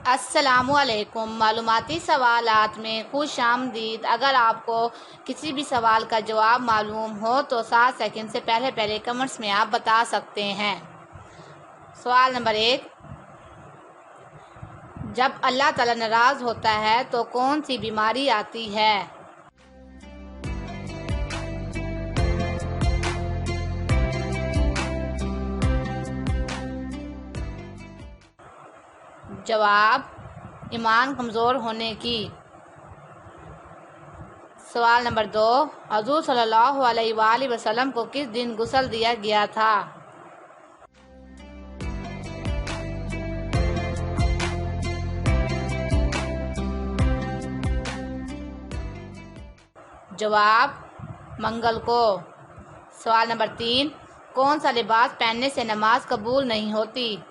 अस्सलामुअलैकुम। मालूमाती सवालात में खुश आमदीद। अगर आपको किसी भी सवाल का जवाब मालूम हो तो 7 सेकंड से पहले कमेंट्स में आप बता सकते हैं। सवाल नंबर 1, जब अल्लाह ताला नाराज़ होता है तो कौन सी बीमारी आती है? जवाब, ईमान कमज़ोर होने की। सवाल नंबर 2, हज़ूर सल्लल्लाहु अलैहि वसल्लम को किस दिन गुस्ल दिया गया था? जवाब, मंगल को। सवाल नंबर 3, कौन सा लिबास पहनने से नमाज कबूल नहीं होती?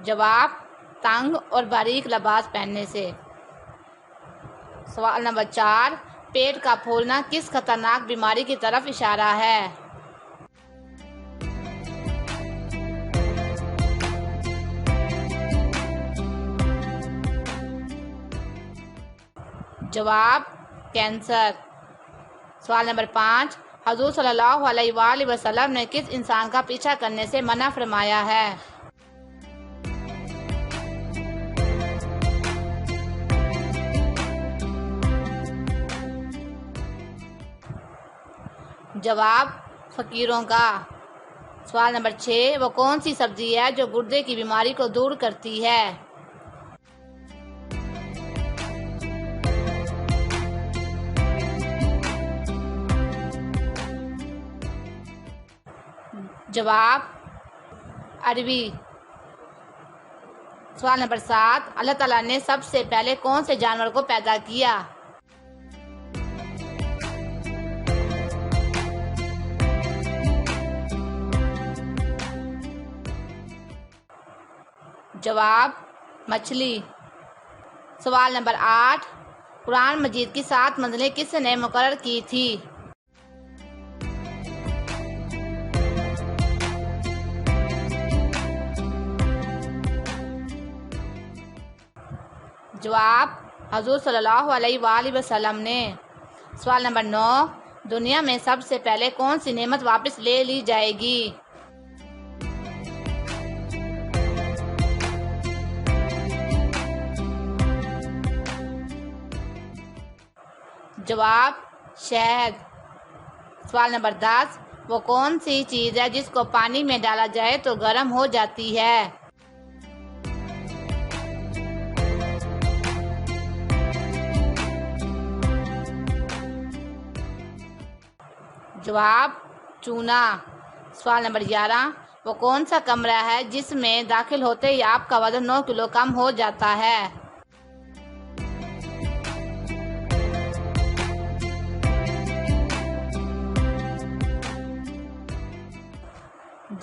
जवाब, तंग और बारीक लिबास पहनने से। सवाल नंबर 4, पेट का फूलना किस खतरनाक बीमारी की तरफ इशारा है? जवाब, कैंसर। सवाल नंबर 5, हज़ूर सल्लल्लाहु अलैहि वसल्लम ने किस इंसान का पीछा करने से मना फरमाया है? जवाब, फकीरों का। सवाल नंबर 6, वो कौन सी सब्जी है जो गुर्दे की बीमारी को दूर करती है? जवाब, अरबी। सवाल नंबर 7, अल्लाह ताला ने सबसे पहले कौन से जानवर को पैदा किया? जवाब, मछली। सवाल नंबर 8, कुरान मजीद की 7 मंजिलें किसने मुकर्रर की थी? जवाब, हज़ूर सल्लल्लाहु अलैहि वसल्लम ने। सवाल नंबर 9, दुनिया में सबसे पहले कौन सी नेमत वापस ले ली जाएगी? जवाब, शहद। सवाल नंबर 10, वो कौन सी चीज़ है जिसको पानी में डाला जाए तो गर्म हो जाती है? जवाब, चूना। सवाल नंबर 11, वो कौन सा कमरा है जिसमें दाखिल होते ही आपका वजन 9 किलो कम हो जाता है?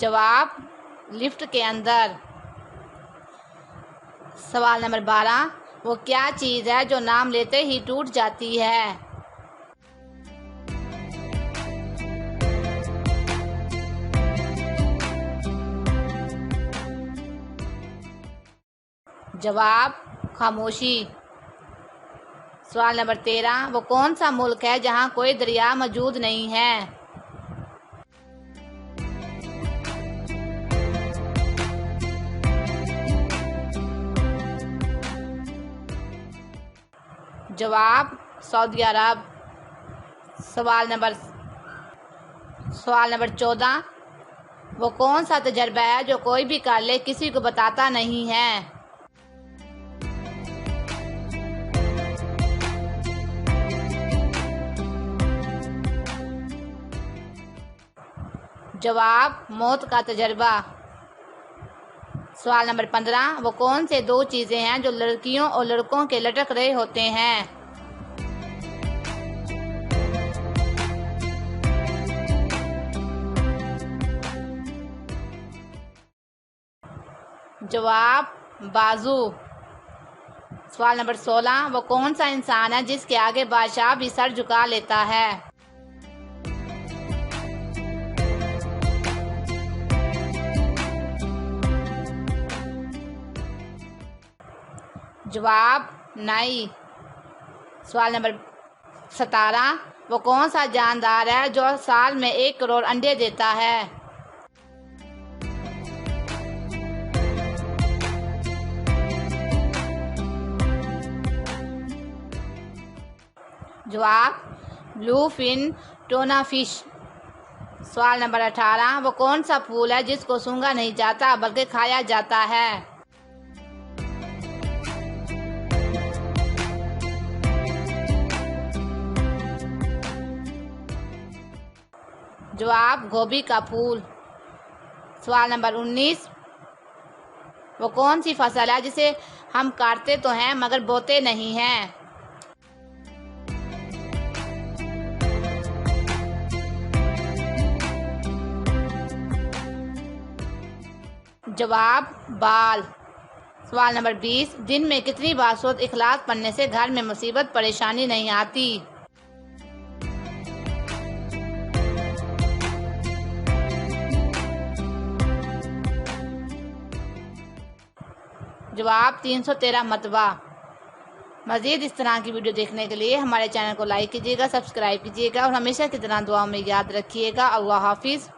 जवाब, लिफ्ट के अंदर। सवाल नंबर 12, वो क्या चीज़ है जो नाम लेते ही टूट जाती है? जवाब, खामोशी। सवाल नंबर 13, वो कौन सा मुल्क है जहाँ कोई दरिया मौजूद नहीं है? जवाब, सऊदी अरब। सवाल नंबर 14, वो कौन सा तजर्बा है जो कोई भी कर ले किसी को बताता नहीं है? जवाब, मौत का तजर्बा। सवाल नंबर 15, वो कौन से 2 चीज़ें हैं जो लड़कियों और लड़कों के लटक रहे होते हैं? जवाब, बाजू। सवाल नंबर 16, वो कौन सा इंसान है जिसके आगे बादशाह भी सर झुका लेता है? जवाब नहीं। सवाल नंबर 17, वो कौन सा जानदार है जो साल में 1 करोड़ अंडे देता है? जवाब ब्लू फिन टोना फिश। सवाल नंबर 18, वो कौन सा फूल है जिसको सूंघा नहीं जाता बल्कि खाया जाता है? जवाब गोभी का फूल। सवाल नंबर 19, वो कौन सी फसल है जिसे हम काटते तो हैं मगर बोते नहीं हैं? जवाब बाल। सवाल नंबर 20, दिन में कितनी बार सूरत इखलास पढ़ने से घर में मुसीबत परेशानी नहीं आती? जवाब 313 मरतबा। मज़ीद इस तरह की वीडियो देखने के लिए हमारे चैनल को लाइक कीजिएगा, सब्सक्राइब कीजिएगा और हमेशा की तरह दुआ में याद रखिएगा। अल्लाह हाफिज़।